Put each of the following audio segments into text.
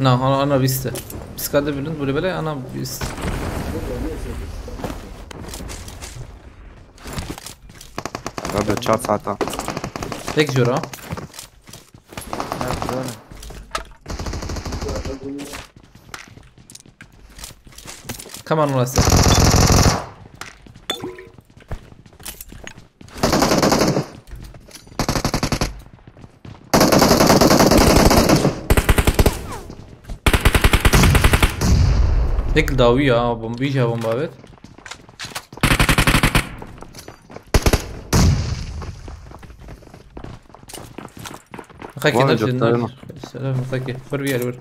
نه انا 20 بسكاد بلند بولي بلاي انا 20 قبل 4 ساعات. هيك جرا كمان مناسب هيك داوية بيجي بومبابات خاكي نرجع النار سلام خاكي فربي الور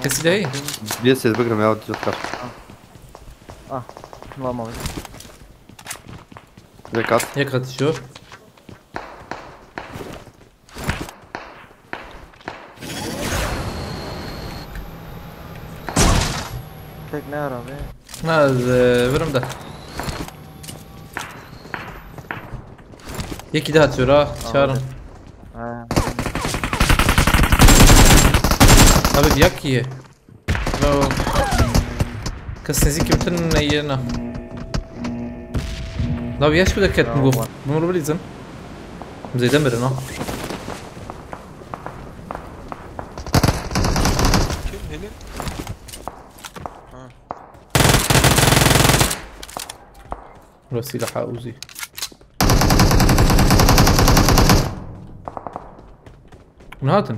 كسي ده بيس بقرا ما يقعد يذكر. ما ما هيك تشوف tek ne ara be? هذا برم ده يكي ده هتشورا شارم حبيب يكي لو كسنزيكي متن نينا لو ياش كده كات نقوم نمر بليزن زي دمرنا وسيلة حاوزي من هاتن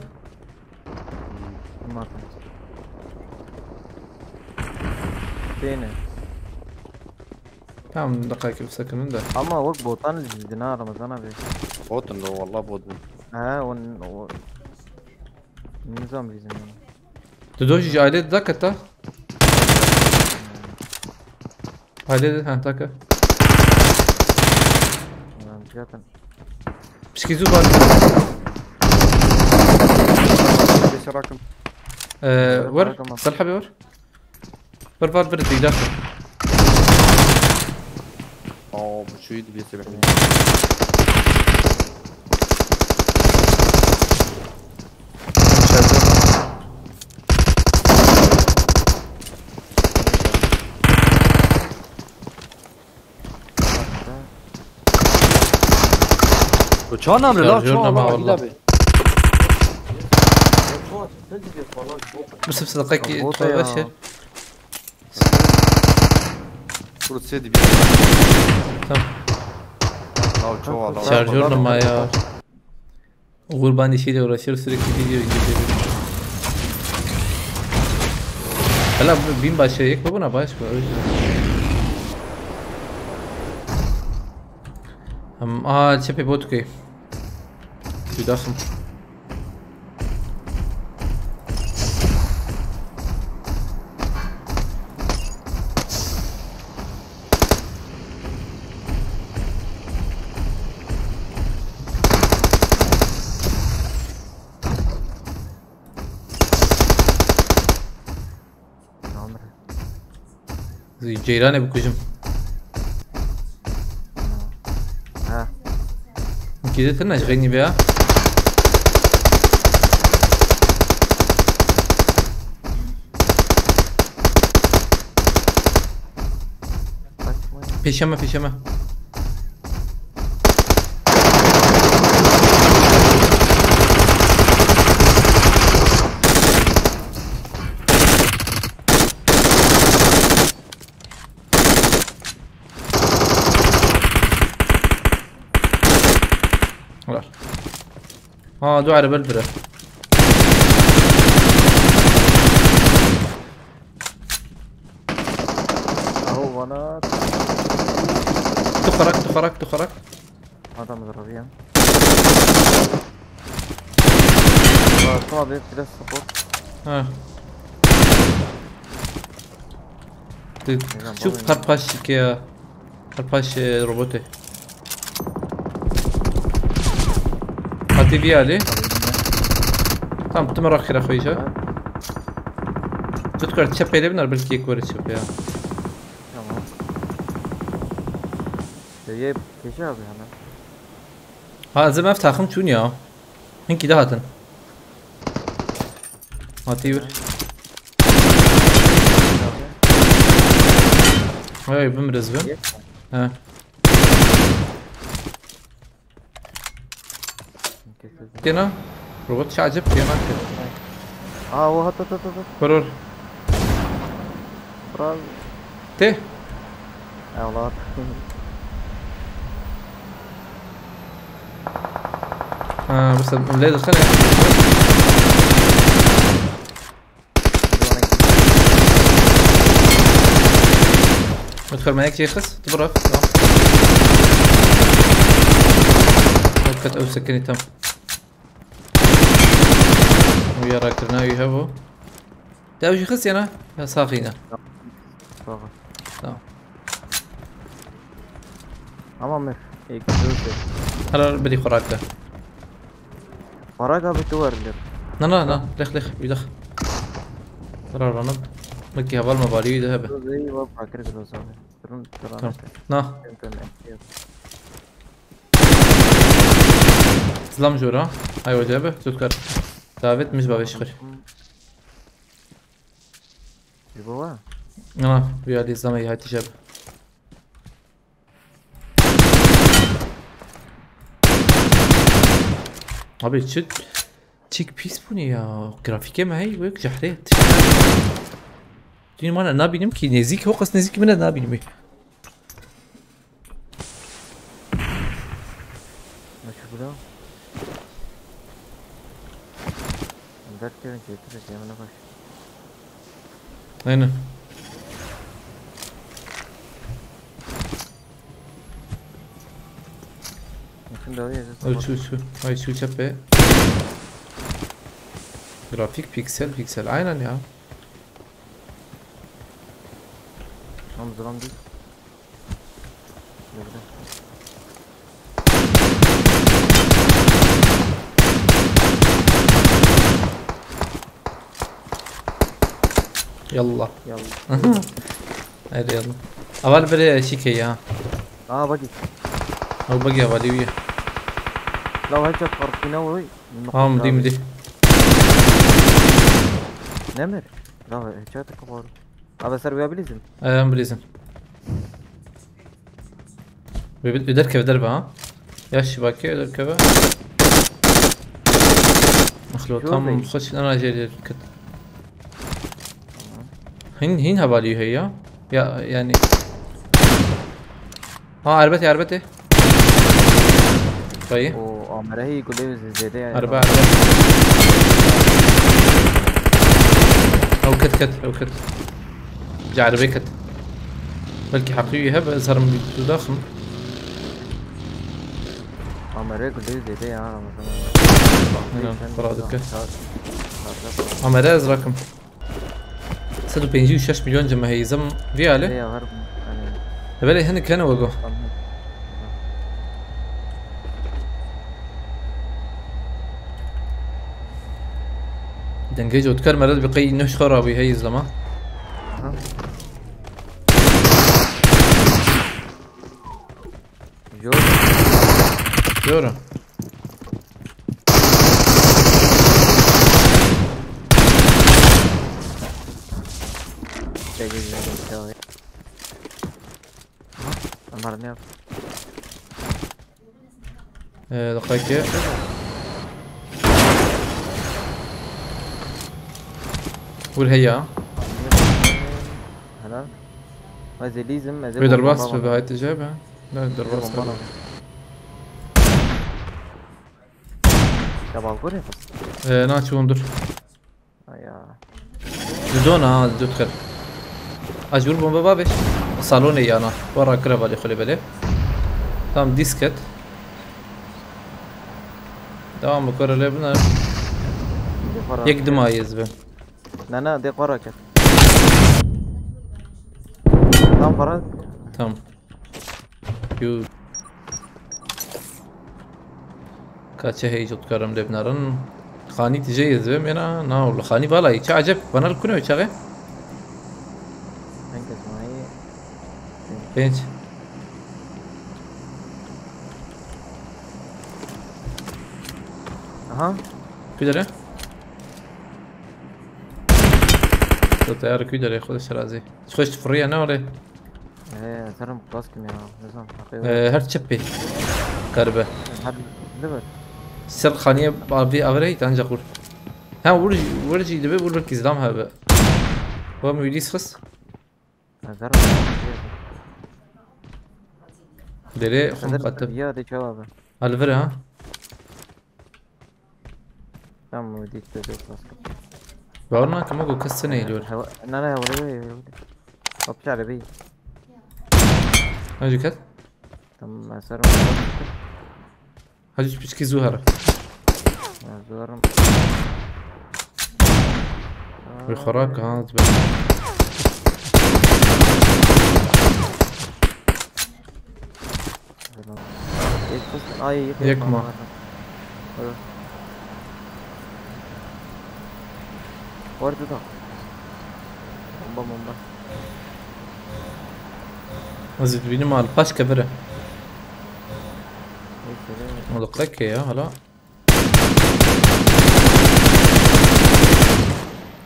فين tamam دقائق بسكن ده ama o botan lidina Ramazan abi بوت انه والله بوت. ha o nizam bizim yani تدوش عائلة ذاك تا عائلة ها ذاك zaten مش كيزو بار ليش راكم؟ ور صلحة بور بار بردي داخل اوه شو يدي بيس بحني. شو نعمل لا شو والله بس دقائق تبشر كرة سيدي بيس. تمام لا شو والله. شارجور لما يا غرباني شيء ولا شيء سريك فيديو يجيب هلا بين باش هيك ببنا باش تشبي بوتكي يدخل زي جيراني بكوجم ha كده تنا شغلني بيها بيشمة بيشمة دو على بلبرة اهو وانا تخرج هذا مضربين طبعا كده السبورت شوف هرباش كيا هرباش روبوتي هاتي فيالي tamam تمر اخر اخوي شو تذكر تشبي لي بنر بالكيك ورد شوف يا Tamam. Şeye keşi abi hemen. ها زي ما افتح خم شون يا هنكي ده هاتن هاتي ور هاي بمرز بم ها Kesildi. كنا روبوت شعجب كنا Aa o hat. قرر Bravo. تي Evlat. بس الليل خلي ادخل معاك يخس تبرف وقت او سكني تم ويا راكرنا يهبو تاوش يخس انا يا صاغينا Bravo. تمام Ama Mir. İlk dövüşü. هلا بدي خراكه Para abi tuvarlar. لا لخ يدخ ترى رنب مكي هبال مبالي ذهب Zey var fakir biraz abi. Durun تمام durun. نا سلام جورا هاي وجابه تذكر ثابت مش بابي شخر Baba. ويا دي زلمه هاي تجاب abi çek pis bu ne ya grafike mi hay ويك جحريت دي ما انا نابينم كي نزيك هو قص نزيك من نابينم Meşgul ol. Derken getir yemine baş. aynen Şimdi öyle şu hay şu çape grafik piksel aynen ya Omzuram değil. Nerede? يلا Yallah. هيدا يلا اول بلا شيكي يا Aa bak. او بقي اولي ويا لو هجت فرقنا وي. اه مدي Nemir. La hecate kabar. Abi serveyebilirsin. ام بريزن بدركب دربه ها يا الشباكة دركبه مخلوط شو tam بي؟ خش انا جاي كت هين هبالي هي يا يعني ها عربتي طيب وعمره هي كله زيادة يعني. أربعة أو كت جعل بيكت بلكي حقيقي هبة أظهر من الضخم عمره كله زيادة يعني هنا فرادك عمرة رقم 156 مليون جماهير زم فيالي هي غرب يعني. تبالي هنا كانوا وقو دنجيج وتكر مرد بقي نش خرابي هي زلمة يورا أمرني دقيقة قول هيا هلا ما زي لازم ما زي بيدر باص في هاي التجابة لا بيدر باص تبع كوري بس ناتشو وندر يا دونا دكتور اجور بومبا بابش صالوني يا انا ورا كرة بالي خلي بالي تمام ديسكت تمام بكرة لبنا يقدم يزبن لا دي قرا كده تمام فرق تمام يو كاتشا هي جود كرم دبنارن خاني تجي زبم انا نا والله خاني بالا چه عجب بنا الكونه چاغه انت اسمعي بنت اها كده تو تيار كده خذ الشرازي تخش فري انا ولا ايه سرم باسكم يا لازم حقيقي هر تشبي كربه هاد دبر سر خانيه بابي افري تنجا قول ها ورجي دبي بقول لك زلام هذا هو ميديس خص سرم دلي خم قتب يا دي جوابه الفر ها تم وديك تدوك باسكم بعورنا كما قول كسنه يلور لا يا ولدي وبش عربي هاجي كات تم سرم هاجي بيشكي زهره زرم بالخراك ها يكما ورد ده بومبا ازيد بيني مع الباش كبره ملقك يا هلا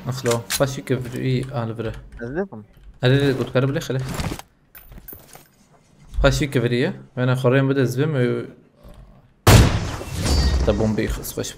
اخلو باش كبري الفره ازلكم هذا قلت قرب لي خليه باش كبريه انا خرين بدا زبم طب بومبي خص خش